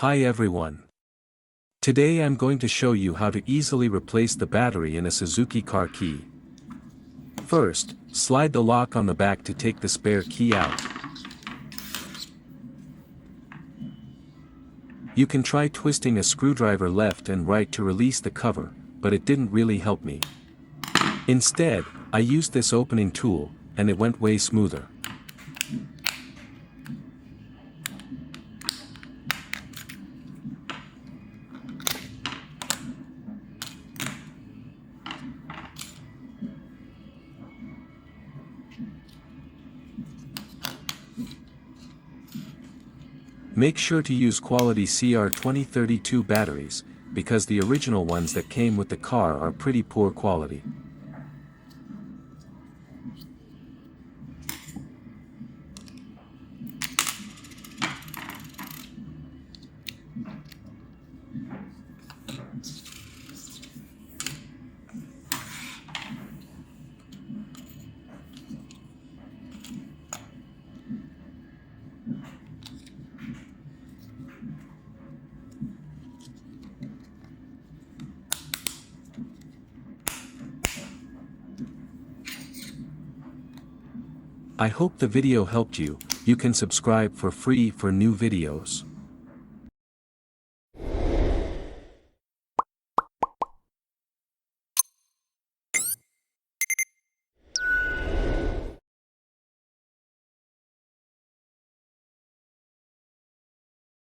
Hi everyone. Today I'm going to show you how to easily replace the battery in a Suzuki car key. First, slide the lock on the back to take the spare key out. You can try twisting a screwdriver left and right to release the cover, but it didn't really help me. Instead, I used this opening tool, and it went way smoother. Make sure to use quality CR2032 batteries, because the original ones that came with the car are pretty poor quality. I hope the video helped you. You can subscribe for free for new videos.